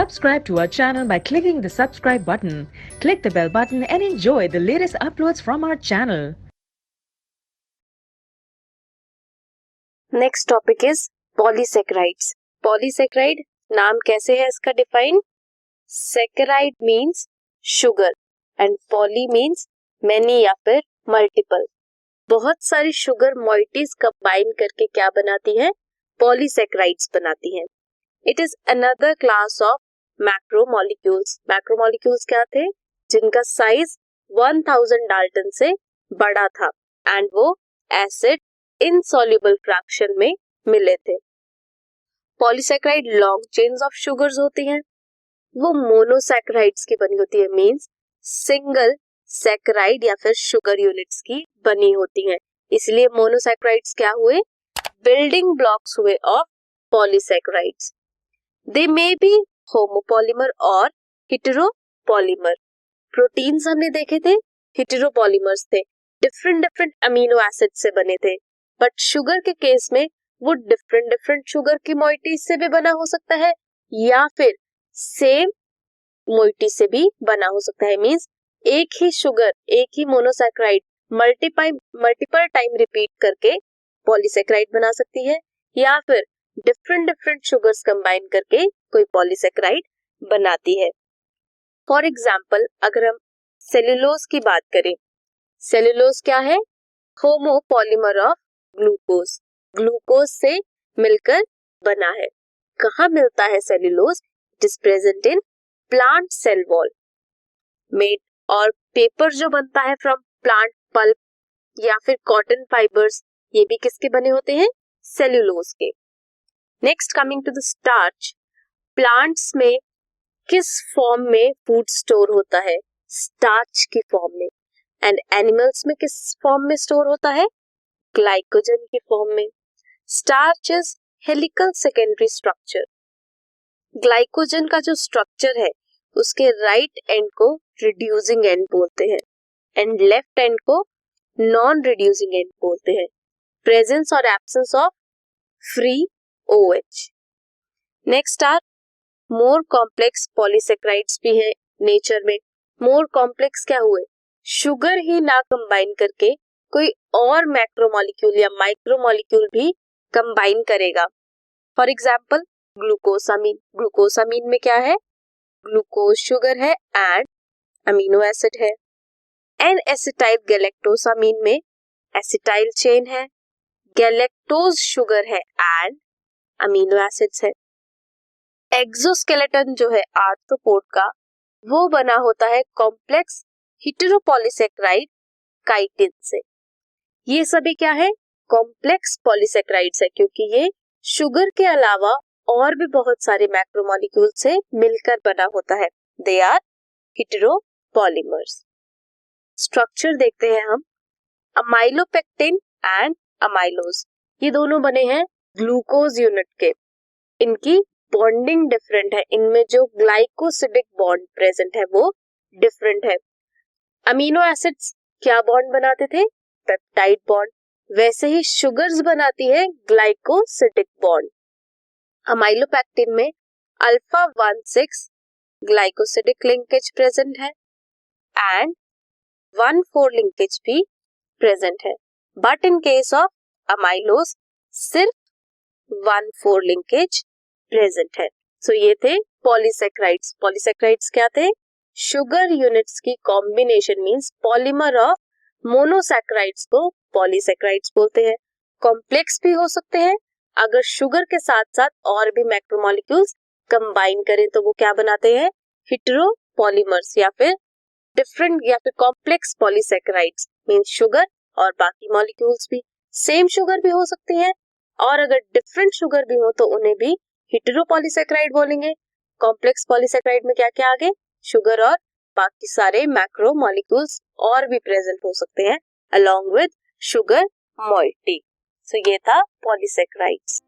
Subscribe to our channel by clicking the subscribe button. Click the bell button and enjoy the latest uploads from our channel. Next topic is polysaccharides. Polysaccharide नाम कैसे है इसका define? Saccharide means sugar and poly means many या फिर multiple. बहुत सारी sugar मॉइटीज combine करके क्या बनाती है? पॉलीसेकेराइड्स बनाती हैं. It is another class of macromolecules. Macromolecules क्या थे? जिनका साइज 1000 डाल्टन से बड़ा था एंड वो एसिड इनसॉल्युबल फ्रैक्शन में मिले थे. Polysaccharide long chains of sugars होती हैं. वो मोनोसेकेराइड्स की बनी होती है, मींस सिंगल सेकेराइड या फिर शुगर यूनिट्स की बनी होती हैं. इसलिए मोनोसेकेराइड्स क्या हुए? बिल्डिंग ब्लॉक्स हुए of polysaccharides. They may be homopolymer और हेटेरोपॉलीमर. प्रोटीन्स हमने देखे थे, हेटेरोपॉलीमर्स थे, डिफरेंट डिफरेंट अमीनो एसिड से बने थे. बट शुगर के केस में वो डिफरेंट डिफरेंट शुगर की मॉइटीज से भी बना हो सकता है या फिर सेम मोइटी से भी बना हो सकता है. मींस एक ही शुगर, एक ही मोनोसेकेराइड मल्टीपल टाइम रिपीट करके पॉलीसेकेराइड बना सकती है या फिर डिफरेंट डिफरेंट शुगर्स कंबाइन करके कोई पॉलीसेकेराइड बनाती है. फॉर एग्जाम्पल अगर हम सेल्यूलोज की बात करें, सेल्यूलोज क्या है? Homopolymer of glucose. ग्लूकोज से मिलकर बना है. कहाँ मिलता है cellulose? It is present in plant cell wall. Made और पेपर जो बनता है फ्रॉम प्लांट पल्प या फिर कॉटन फाइबर्स, ये भी किसके बने होते हैं? सेल्यूलोज के. Next coming to the starch. Plants में किस फॉर्म में फूड स्टोर होता है? स्टार्च की फॉर्म में. एंड एनिमल्स में किस फॉर्म में स्टोर होता है? ग्लाइकोजन की फॉर्म में. Starch is helical secondary structure. Glycogen का जो स्ट्रक्चर है उसके राइट एंड को रिड्यूसिंग एंड बोलते हैं एंड लेफ्ट एंड को नॉन रिड्यूसिंग एंड बोलते हैं. प्रेजेंस और absence of free OH. Next are more complex polysaccharides भी है नेचर में. मोर कॉम्प्लेक्स क्या हुए? शुगर ही ना कंबाइन करके कोई और मैक्रोमोलिक्यूल या माइक्रोमोलिक्यूल भी कंबाइन करेगा. For example glucosamine. ग्लूकोसामीन में क्या है? ग्लूकोज शुगर है एंड अमीनो एसिड है. एन एसिटाइल गैलेक्टोसामीन में एसिटाइल चेन है, गैलेक्टोज शुगर है एंड अमीनो एसिड्स है. एक्सोस्केलेटन जो है आर्थ्रोपोड का, वो बना होता है कॉम्प्लेक्स हेटेरोपॉलीसेकेराइड काइटिन से. ये सभी क्या है? कॉम्प्लेक्स पॉलीसेकेराइड्स है क्योंकि ये शुगर के अलावा और भी बहुत सारे मैक्रोमोलिक्यूल से मिलकर बना होता है. They are heteropolymers. स्ट्रक्चर देखते हैं हम. अमाइलोपेक्टिन एंड अमाइलोज, ये दोनों बने हैं ग्लूकोज यूनिट के. इनकी बॉन्डिंग डिफरेंट है. इनमें जो ग्लाइकोसिडिक बॉन्ड प्रेजेंट है वो डिफरेंट है. अमीनो एसिड्स क्या बॉन्ड बनाते थे? Peptide bond. वैसे ही शुगर्स बनाती है ग्लाइकोसिडिक बॉन्ड. अमाइलोपेक्टिन में अल्फा 1,6 ग्लाइकोसिडिक लिंकेज प्रेजेंट है एंड 1,4 लिंकेज भी प्रेजेंट है. But in case of amylose सिर्फ 1,4 लिंकेज प्रेजेंट है. सो ये थे पॉलीसेकेराइड्स. पॉलीसेकेराइड्स क्या थे? शुगर यूनिट्स की combination, means polymer of monosaccharides को पॉलीसेकेराइड्स बोलते हैं. कॉम्प्लेक्स भी हो सकते हैं. अगर शुगर के साथ साथ और भी मैक्रोमोलिक्यूल्स कंबाइन करें तो वो क्या बनाते हैं? हेटेरोपॉलीमर्स या फिर डिफरेंट या फिर कॉम्प्लेक्स पॉलीसेकेराइड्स. मींस शुगर और बाकी मॉलिक्यूल्स भी. सेम शुगर भी हो सकती है और अगर डिफरेंट शुगर भी हो तो उन्हें भी हेटेरोपॉलीसेकेराइड बोलेंगे. कॉम्प्लेक्स पॉलीसेकेराइड में क्या क्या आगे? शुगर और बाकी सारे मैक्रोमोलिक्यूल्स और भी प्रेजेंट हो सकते हैं अलोंग विद शुगर मॉइटी. सो ये था पॉलीसेकेराइड्स.